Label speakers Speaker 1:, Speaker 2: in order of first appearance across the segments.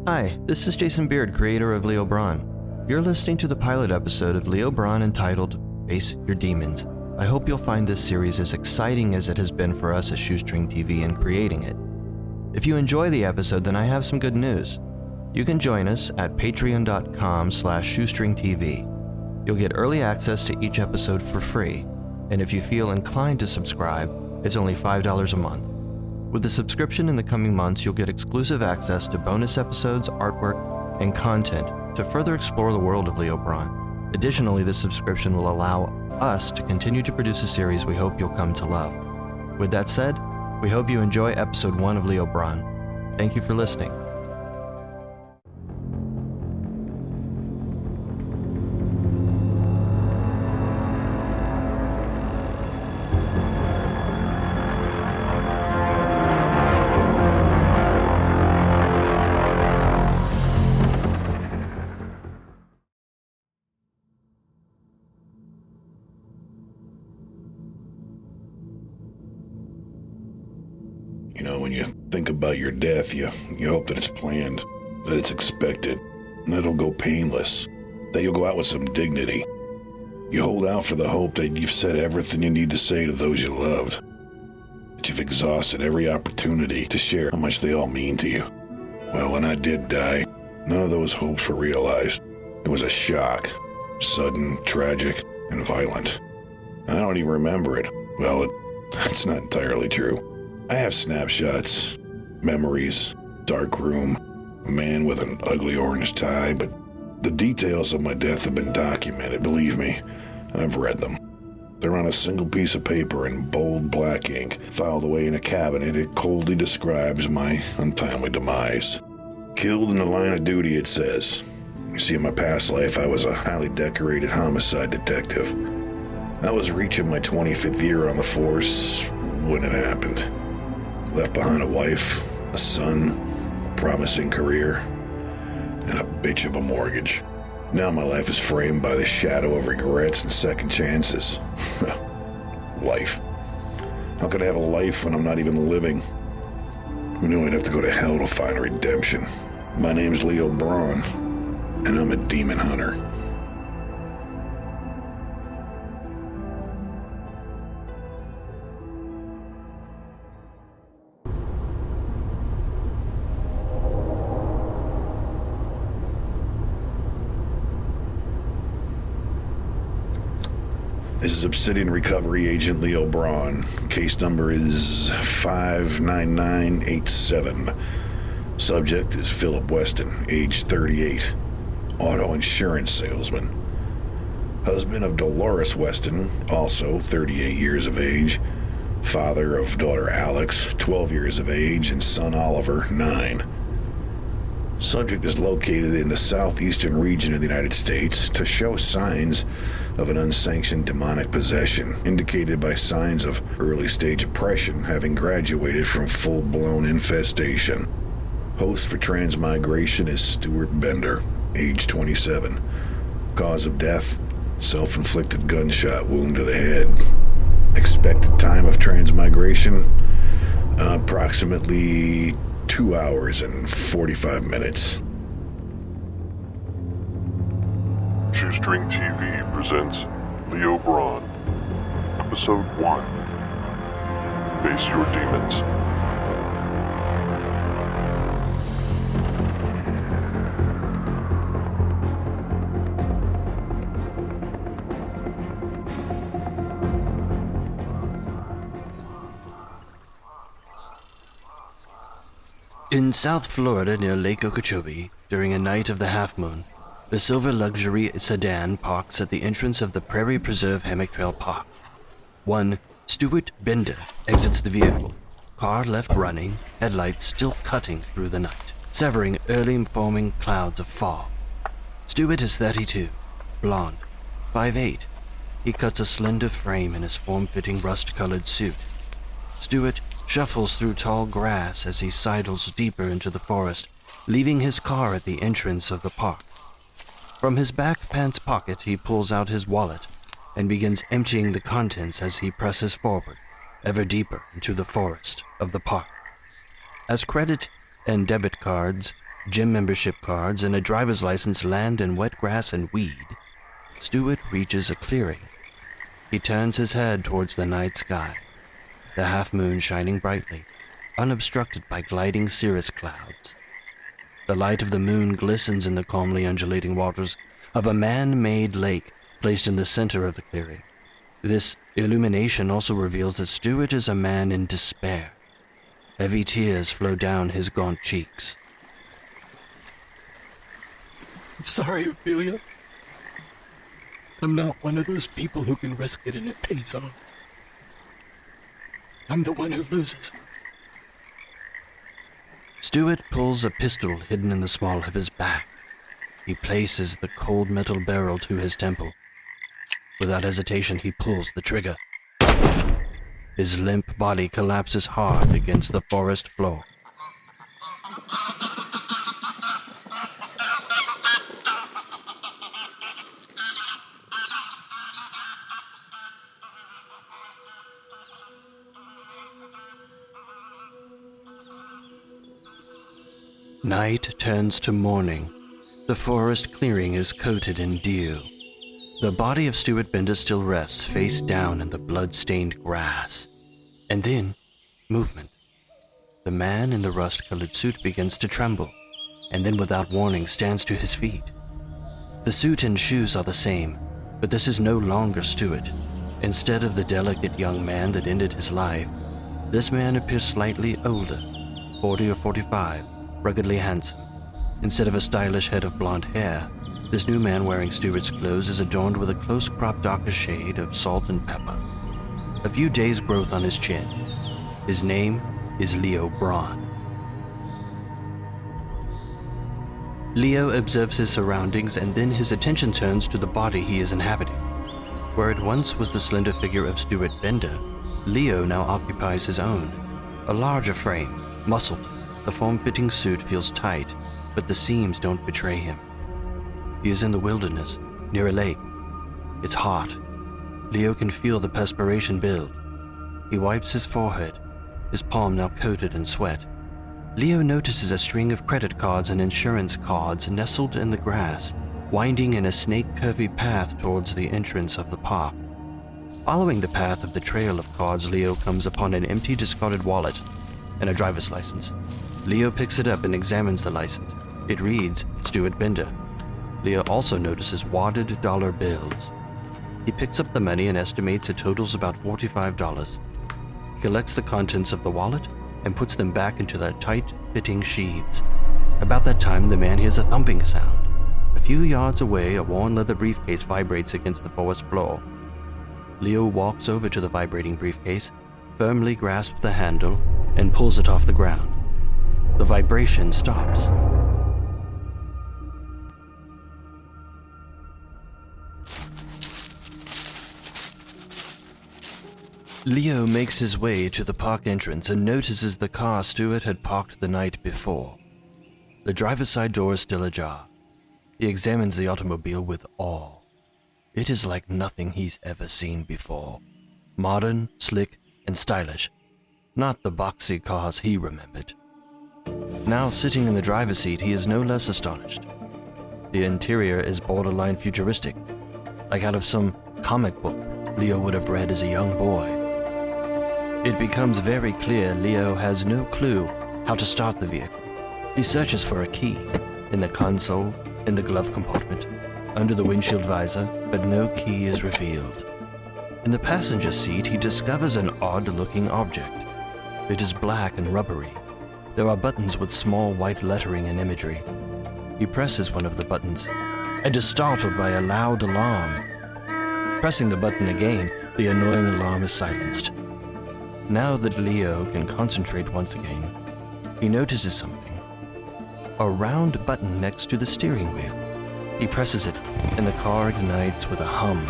Speaker 1: Hi, this is Jason Beard, creator of Leo Brawn. You're listening to the pilot episode of Leo Brawn entitled Face Your Demons. I hope you'll find this series as exciting as it has been for us at Shoestring TV in creating it. If you enjoy the episode, then I have some good news. You can join us at patreon.com/shoestringtv. You'll get early access to each episode for free, and if you feel inclined to subscribe, it's only $5 a month. With the subscription in the coming months, you'll get exclusive access to bonus episodes, artwork, and content to further explore the world of Leo Brawn. Additionally, this subscription will allow us to continue to produce a series we hope you'll come to love. With that said, we hope you enjoy episode 1 of Leo Brawn. Thank you for listening.
Speaker 2: You know, when you think about your death, you hope that it's planned, that it's expected, and that it'll go painless, that you'll go out with some dignity. You hold out for the hope that you've said everything you need to say to those you loved, that you've exhausted every opportunity to share how much they all mean to you. Well, when I did die, none of those hopes were realized. It was a shock, sudden, tragic, and violent. I don't even remember it. Well, that's not entirely true. I have snapshots, memories, dark room, a man with an ugly orange tie, but the details of my death have been documented, believe me. I've read them. They're on a single piece of paper in bold black ink, filed away in a cabinet. It coldly describes my untimely demise. Killed in the line of duty, it says. You see, in my past life, I was a highly decorated homicide detective. I was reaching my 25th year on the force when it happened. Left behind a wife, a son, a promising career, and a bitch of a mortgage. Now my life is framed by the shadow of regrets and second chances. Life. How could I have a life when I'm not even living? Who knew I'd have to go to hell to find redemption? My name's Leo Brawn, and I'm a demon hunter. This is Obsidian Recovery Agent Leo Brawn. Case number is 59987. Subject is Phillip Weston, age 38, auto insurance salesman. Husband of Dolores Weston, also 38 years of age. Father of daughter Alex, 12 years of age, and son Oliver, 9. Subject is located in the southeastern region of the United States to show signs of an unsanctioned demonic possession, indicated by signs of early-stage oppression having graduated from full-blown infestation. Host for transmigration is Stuart Bender, age 27. Cause of death, self-inflicted gunshot wound to the head. Expected time of transmigration, approximately 2 hours and 45 minutes.
Speaker 3: Shoestring TV presents Leo Brawn, Episode 1, Face Your Demons.
Speaker 1: In South Florida near Lake Okeechobee, during a night of the half-moon, the silver luxury sedan parks at the entrance of the Prairie Preserve Hammock Trail Park. One Stuart Bender exits the vehicle, car left running, headlights still cutting through the night, severing early forming clouds of fog. Stuart is 32, blonde, 5'8". He cuts a slender frame in his form-fitting rust-colored suit. Stuart shuffles through tall grass as he sidles deeper into the forest, leaving his car at the entrance of the park. From his back pants pocket, he pulls out his wallet and begins emptying the contents as he presses forward, ever deeper into the forest of the park. As credit and debit cards gym membership cards, and a driver's license land in wet grass and weed, Stewart reaches a clearing. He turns his head towards the night sky, the half-moon shining brightly, unobstructed by gliding cirrus clouds. The light of the moon glistens in the calmly undulating waters of a man-made lake placed in the center of the clearing. This illumination also reveals that Stewart is a man in despair. Heavy tears flow down his gaunt cheeks.
Speaker 4: I'm sorry, Ophelia. I'm not one of those people who can risk it and it pays off. I'm the one who loses.
Speaker 1: Stewart pulls a pistol hidden in the small of his back. He places the cold metal barrel to his temple. Without hesitation, he pulls the trigger. His limp body collapses hard against the forest floor. Night turns to morning. The forest clearing is coated in dew. The body of Stewart Bender still rests face down in the blood-stained grass. And then, movement. The man in the rust-colored suit begins to tremble, and then without warning stands to his feet. The suit and shoes are the same, but this is no longer Stewart. Instead of the delicate young man that ended his life, this man appears slightly older, 40 or 45, ruggedly handsome. Instead of a stylish head of blonde hair, this new man wearing Stewart's clothes is adorned with a close-cropped darker shade of salt and pepper. A few days' growth on his chin. His name is Leo Brawn. Leo observes his surroundings, and then his attention turns to the body he is inhabiting. Where it once was the slender figure of Stewart Bender, Leo now occupies his own. A larger frame, muscled. The form-fitting suit feels tight, but the seams don't betray him. He is in the wilderness, near a lake. It's hot. Leo can feel the perspiration build. He wipes his forehead, his palm now coated in sweat. Leo notices a string of credit cards and insurance cards nestled in the grass, winding in a snake-curvy path towards the entrance of the park. Following the path of the trail of cards, Leo comes upon an empty, discarded wallet and a driver's license. Leo picks it up and examines the license. It reads, Stewart Bender. Leo also notices wadded dollar bills. He picks up the money and estimates it totals about $45. He collects the contents of the wallet and puts them back into their tight-fitting sheaths. About that time, the man hears a thumping sound. A few yards away, a worn leather briefcase vibrates against the forest floor. Leo walks over to the vibrating briefcase, firmly grasps the handle, and pulls it off the ground. The vibration stops. Leo makes his way to the park entrance and notices the car Stewart had parked the night before. The driver's side door is still ajar. He examines the automobile with awe. It is like nothing he's ever seen before. Modern, slick, and stylish. Not the boxy cars he remembered. Now sitting in the driver's seat, he is no less astonished. The interior is borderline futuristic, like out of some comic book Leo would have read as a young boy. It becomes very clear Leo has no clue how to start the vehicle. He searches for a key in the console, in the glove compartment, under the windshield visor, but no key is revealed. In the passenger seat, he discovers an odd-looking object. It is black and rubbery. There are buttons with small white lettering and imagery. He presses one of the buttons and is startled by a loud alarm. Pressing the button again, the annoying alarm is silenced. Now that Leo can concentrate once again, he notices something. A round button next to the steering wheel. He presses it, and the car ignites with a hum.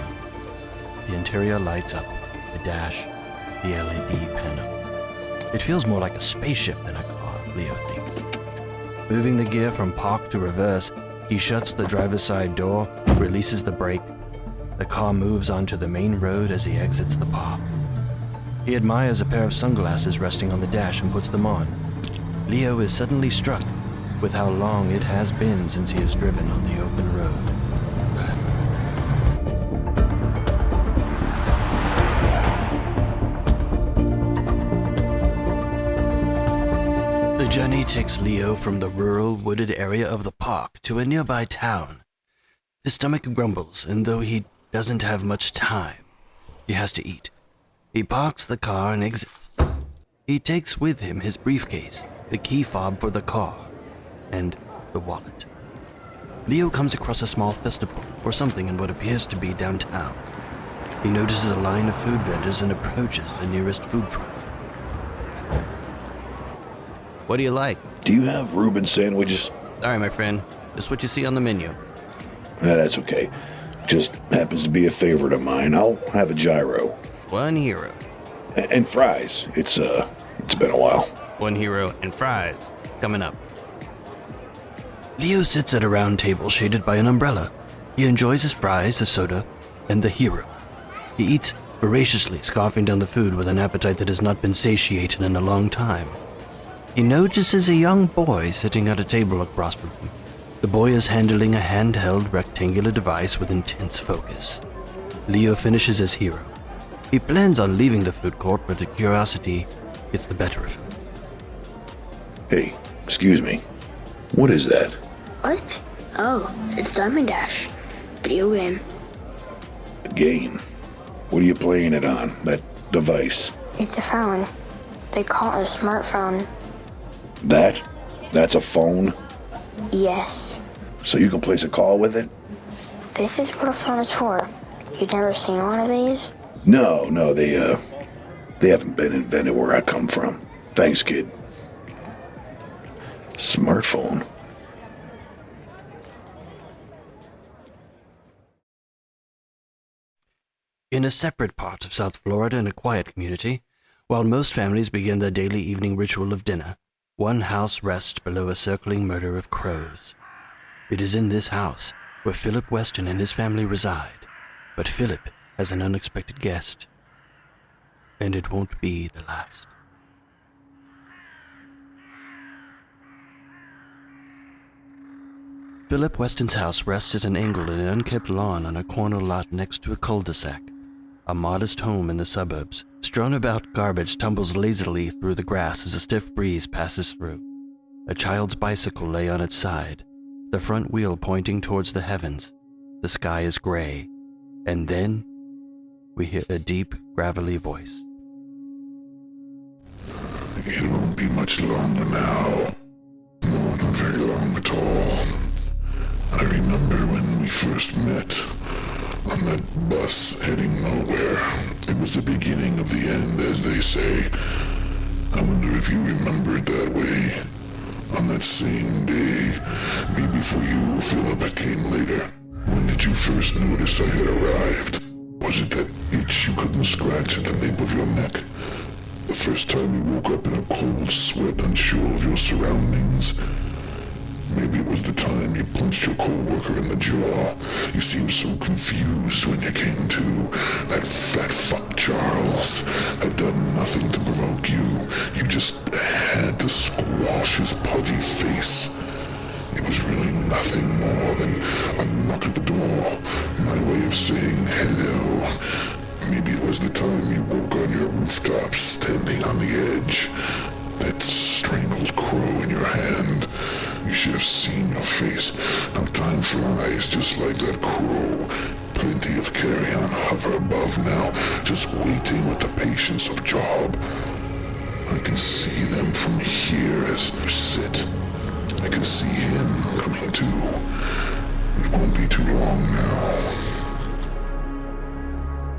Speaker 1: The interior lights up, the dash, the LED panel. It feels more like a spaceship than a car, Leo thinks. Moving the gear from park to reverse, he shuts the driver's side door, releases the brake. The car moves onto the main road as he exits the park. He admires a pair of sunglasses resting on the dash and puts them on. Leo is suddenly struck with how long it has been since he has driven on the open road. The journey takes Leo from the rural, wooded area of the park to a nearby town. His stomach grumbles, and though he doesn't have much time, he has to eat. He parks the car and exits. He takes with him his briefcase, the key fob for the car, and the wallet. Leo comes across a small festival or something in what appears to be downtown. He notices a line of food vendors and approaches the nearest food truck. What do you like?
Speaker 2: Do you have Reuben sandwiches?
Speaker 1: Sorry, my friend. Just what you see on the menu.
Speaker 2: That's okay. Just happens to be a favorite of mine. I'll have a gyro.
Speaker 1: One hero.
Speaker 2: And fries. It's been a while.
Speaker 1: One hero and fries. Coming up. Leo sits at a round table shaded by an umbrella. He enjoys his fries, the soda, and the hero. He eats voraciously, scarfing down the food with an appetite that has not been satiated in a long time. He notices a young boy sitting at a table across from him. The boy is handling a handheld rectangular device with intense focus. Leo finishes his hero. He plans on leaving the food court, but the curiosity gets the better of him.
Speaker 2: Hey, excuse me. What is that?
Speaker 5: What? Oh, it's Diamond Dash. Video game.
Speaker 2: A game? What are you playing it on? That device?
Speaker 5: It's a phone. They call it a smartphone.
Speaker 2: That's a phone?
Speaker 5: Yes.
Speaker 2: So you can place a call with it?
Speaker 5: This is what a phone is for. You've never seen one of these?
Speaker 2: No, they haven't been invented where I come from. Thanks, kid. Smartphone.
Speaker 1: In a separate part of South Florida, in a quiet community, while most families begin their daily evening ritual of dinner, one house rests below a circling murder of crows. It is in this house where Phillip Weston and his family reside, but Phillip has an unexpected guest, and it won't be the last. Phillip Weston's house rests at an angle in an unkept lawn on a corner lot next to a cul-de-sac. A modest home in the suburbs, strewn about garbage, tumbles lazily through the grass as a stiff breeze passes through. A child's bicycle lay on its side, the front wheel pointing towards the heavens. The sky is gray, and then we hear a deep, gravelly voice.
Speaker 6: It won't be much longer now. No, not very long at all. I remember when we first met on that bus heading nowhere. It was the beginning of the end, as they say. I wonder if you remember it that way. On that same day, maybe for you, Phillip, it came later. When did you first notice I had arrived? Was it that itch you couldn't scratch at the nape of your neck? The first time you woke up in a cold sweat, unsure of your surroundings? Maybe it was the time you punched your co-worker in the jaw. You seemed so confused when you came to. That fat fuck Charles had done nothing to provoke you. You just had to squash his pudgy face. It was really nothing more than a knock at the door, my way of saying hello. Maybe it was the time you woke on your rooftop, standing on the edge. That strangled crow in your hand. You should have seen your face. How time flies, just like that crow. Plenty of carrion hover above now, just waiting with the patience of Job. I can see them from here as you sit. I can see him coming too. It won't be too long now.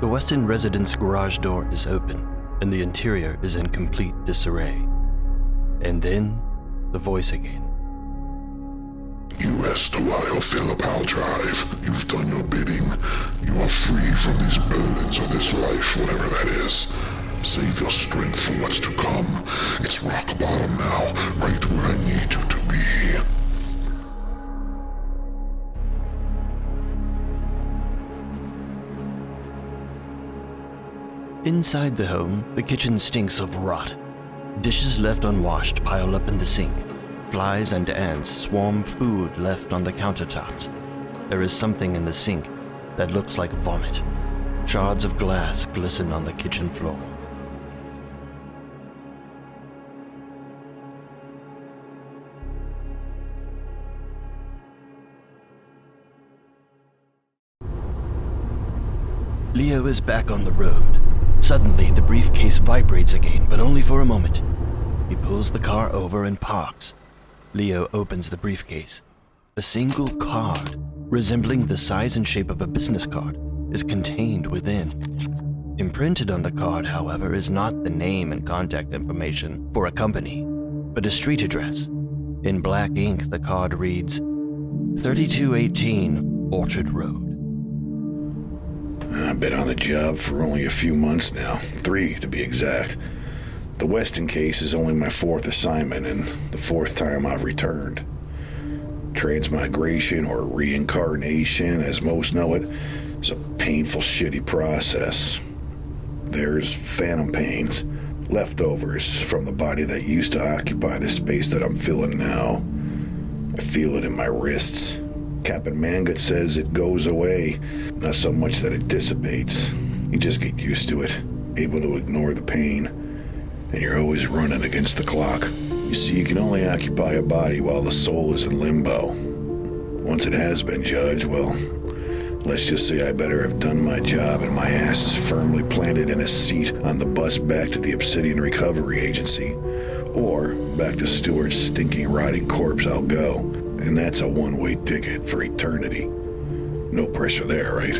Speaker 1: The Weston residence garage door is open, and the interior is in complete disarray. And then, the voice again.
Speaker 6: You rest a while, Phillip. I'll drive. You've done your bidding. You are free from these burdens of this life, whatever that is. Save your strength for what's to come. It's rock bottom now, right where I need you to be.
Speaker 1: Inside the home, the kitchen stinks of rot. Dishes left unwashed pile up in the sink. Flies and ants swarm food left on the countertops. There is something in the sink that looks like vomit. Shards of glass glisten on the kitchen floor. Leo is back on the road. Suddenly, the briefcase vibrates again, but only for a moment. He pulls the car over and parks. Leo opens the briefcase. A single card, resembling the size and shape of a business card, is contained within. Imprinted on the card, however, is not the name and contact information for a company, but a street address. In black ink, the card reads, 3218 Orchard Road.
Speaker 2: I've been on the job for only a few months now, 3 to be exact. The Weston case is only my 4th assignment and the 4th time I've returned. Transmigration, or reincarnation, as most know it, is a painful, shitty process. There's phantom pains, leftovers from the body that used to occupy the space that I'm filling now. I feel it in my wrists. Captain Mangut says it goes away, not so much that it dissipates. You just get used to it, able to ignore the pain, and you're always running against the clock. You see, you can only occupy a body while the soul is in limbo. Once it has been judged, well, let's just say I better have done my job and my ass is firmly planted in a seat on the bus back to the Obsidian Recovery Agency, or back to Stewart's stinking, rotting corpse I'll go. And that's a one-way ticket for eternity. No pressure there, right?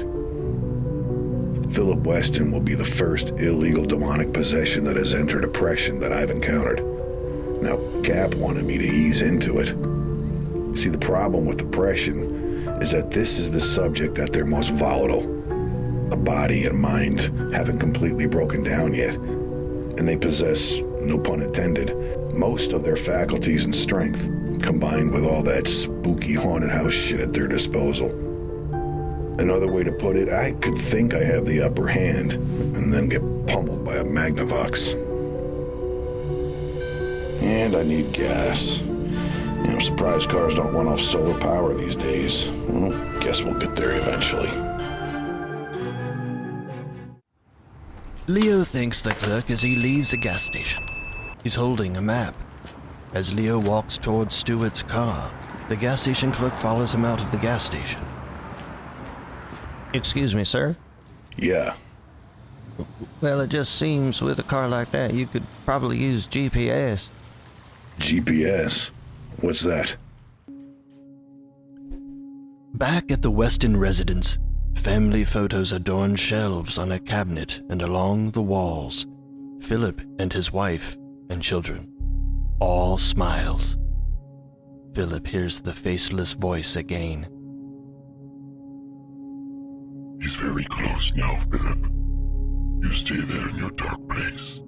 Speaker 2: Phillip Weston will be the first illegal demonic possession that has entered oppression that I've encountered. Now, Cap wanted me to ease into it. See, the problem with oppression is that this is the subject at their most volatile. The body and mind haven't completely broken down yet, and they possess, no pun intended, most of their faculties and strength, combined with all that spooky haunted house shit at their disposal. Another way to put it, I could think I have the upper hand and then get pummeled by a Magnavox. And I need gas. I'm surprised cars don't run off solar power these days. Well, guess we'll get there eventually.
Speaker 1: Leo thanks the clerk as he leaves a gas station. He's holding a map. As Leo walks towards Stewart's car, the gas station clerk follows him out of the gas station.
Speaker 7: Excuse me, sir?
Speaker 2: Yeah.
Speaker 7: Well, it just seems with a car like that, you could probably use GPS.
Speaker 2: GPS? What's that?
Speaker 1: Back at the Weston residence, family photos adorn shelves on a cabinet and along the walls. Phillip and his wife and children. All smiles. Phillip hears the faceless voice again.
Speaker 6: He's very close now, Phillip. You stay there in your dark place.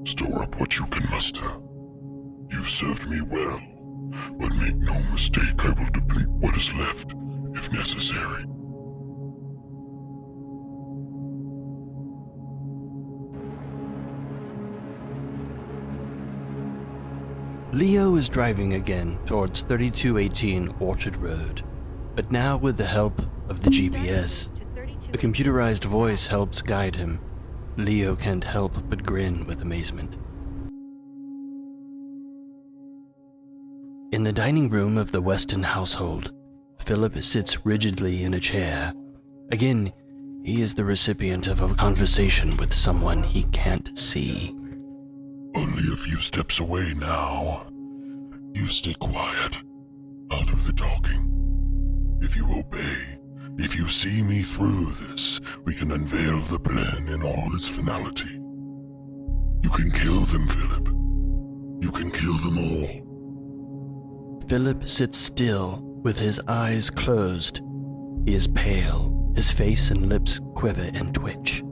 Speaker 6: Store up what you can muster. You've served me well, but make no mistake, I will deplete what is left, if necessary.
Speaker 1: Leo is driving again towards 3218 Orchard Road, but now with the help of the GPS. A computerized voice helps guide him. Leo can't help but grin with amazement. In the dining room of the Weston household, Phillip sits rigidly in a chair. Again, he is the recipient of a conversation with someone he can't see.
Speaker 6: Only a few steps away now. You stay quiet. I'll do the talking. If you obey, if you see me through this, we can unveil the plan in all its finality. You can kill them, Phillip. You can kill them all.
Speaker 1: Phillip sits still with his eyes closed. He is pale. His face and lips quiver and twitch.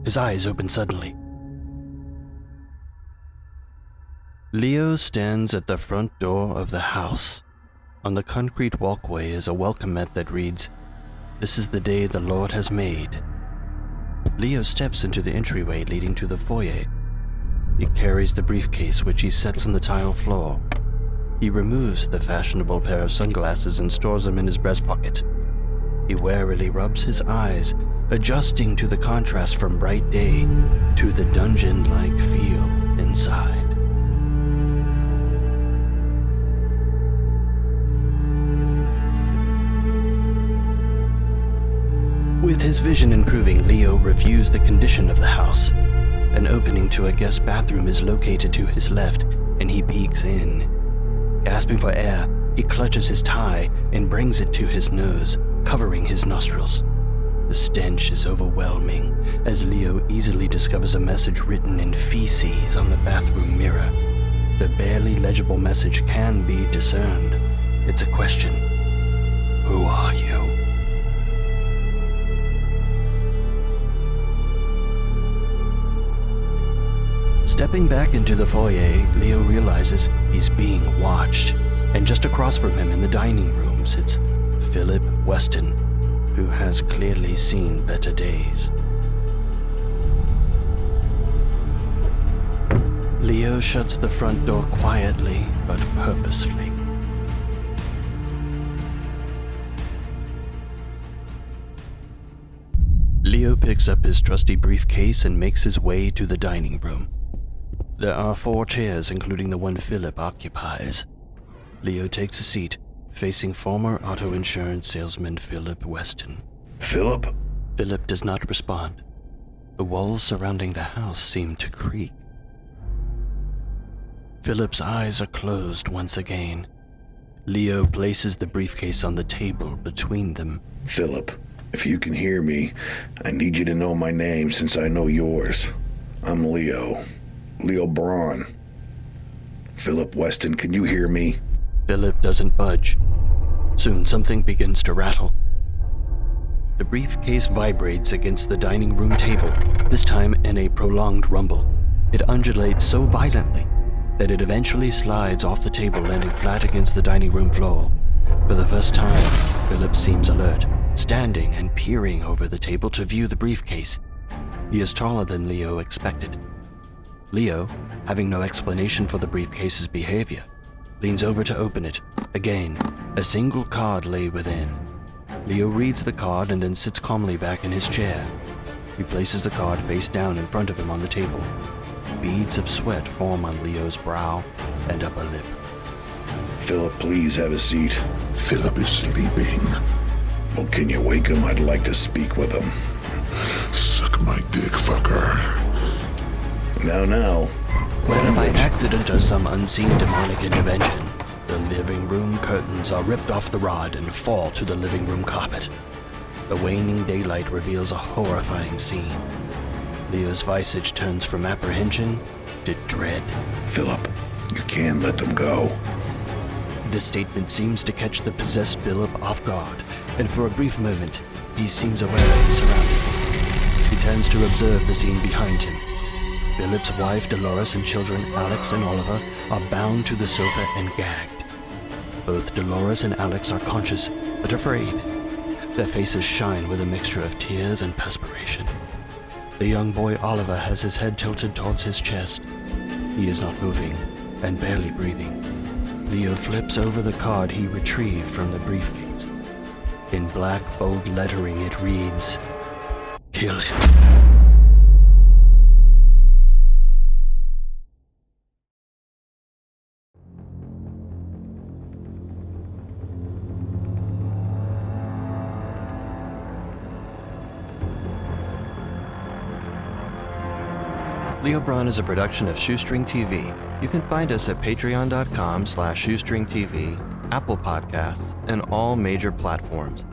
Speaker 1: His eyes open suddenly. Leo stands at the front door of the house. On the concrete walkway is a welcome mat that reads, "This is the day the Lord has made." Leo steps into the entryway leading to the foyer. He carries the briefcase, which he sets on the tile floor. He removes the fashionable pair of sunglasses and stores them in his breast pocket. He warily rubs his eyes, adjusting to the contrast from bright day to the dungeon-like feel inside. With his vision improving, Leo reviews the condition of the house. An opening to a guest bathroom is located to his left, and he peeks in. Gasping for air, he clutches his tie and brings it to his nose, covering his nostrils. The stench is overwhelming as Leo easily discovers a message written in feces on the bathroom mirror. The barely legible message can be discerned. It's a question. Who are you? Stepping back into the foyer, Leo realizes he's being watched, and just across from him in the dining room sits Phillip Weston, who has clearly seen better days. Leo shuts the front door quietly but purposefully. Leo picks up his trusty briefcase and makes his way to the dining room. There are 4 chairs, including the one Phillip occupies. Leo takes a seat, facing former auto insurance salesman Phillip Weston.
Speaker 2: Phillip?
Speaker 1: Phillip does not respond. The walls surrounding the house seem to creak. Phillip's eyes are closed once again. Leo places the briefcase on the table between them.
Speaker 2: Phillip, if you can hear me, I need you to know my name since I know yours. I'm Leo. Leo Brawn. Phillip Weston, can you hear me?
Speaker 1: Phillip doesn't budge. Soon something begins to rattle. The briefcase vibrates against the dining room table, this time in a prolonged rumble. It undulates so violently that it eventually slides off the table, landing flat against the dining room floor. For the first time, Phillip seems alert, standing and peering over the table to view the briefcase. He is taller than Leo expected. Leo, having no explanation for the briefcase's behavior, leans over to open it. Again, a single card lay within. Leo reads the card and then sits calmly back in his chair. He places the card face down in front of him on the table. Beads of sweat form on Leo's brow and upper lip.
Speaker 2: Phillip, please have a seat.
Speaker 6: Phillip is sleeping.
Speaker 2: Well, can you wake him? I'd like to speak with him.
Speaker 6: Suck my dick, fucker.
Speaker 2: Now.
Speaker 1: Whether by accident or some unseen demonic intervention, the living room curtains are ripped off the rod and fall to the living room carpet. The waning daylight reveals a horrifying scene. Leo's visage turns from apprehension to dread.
Speaker 2: Phillip, you can't let them go.
Speaker 1: This statement seems to catch the possessed Phillip off guard, and for a brief moment, he seems aware of his surroundings. He turns to observe the scene behind him. Phillip's wife, Dolores, and children, Alex and Oliver, are bound to the sofa and gagged. Both Dolores and Alex are conscious, but afraid. Their faces shine with a mixture of tears and perspiration. The young boy, Oliver, has his head tilted towards his chest. He is not moving and barely breathing. Leo flips over the card he retrieved from the briefcase. In black, bold lettering, it reads, "Kill him." Leo Brawn is a production of Shoestring TV. You can find us at patreon.com/shoestringtv, Apple Podcasts, and all major platforms.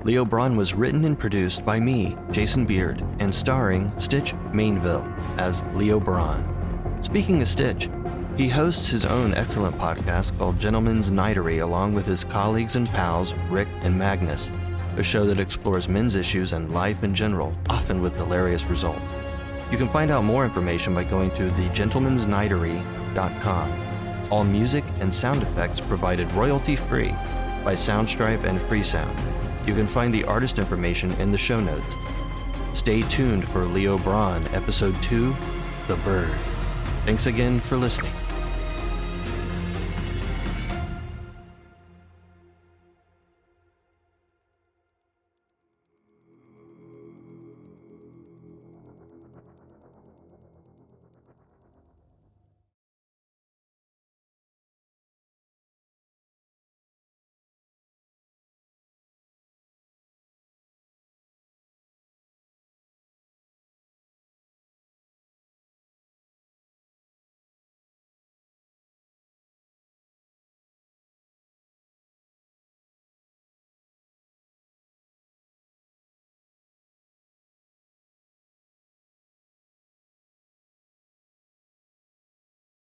Speaker 1: Leo Brawn was written and produced by me, Jason Beard, and starring Stitch Mainville as Leo Brawn. Speaking of Stitch, he hosts his own excellent podcast called Gentleman's Nightery along with his colleagues and pals Rick and Magnus, a show that explores men's issues and life in general, often with hilarious results. You can find out more information by going to thegentleman'snightery.com. All music and sound effects provided royalty-free by Soundstripe and Freesound. You can find the artist information in the show notes. Stay tuned for Leo Brawn, Episode 2, The Bird. Thanks again for listening.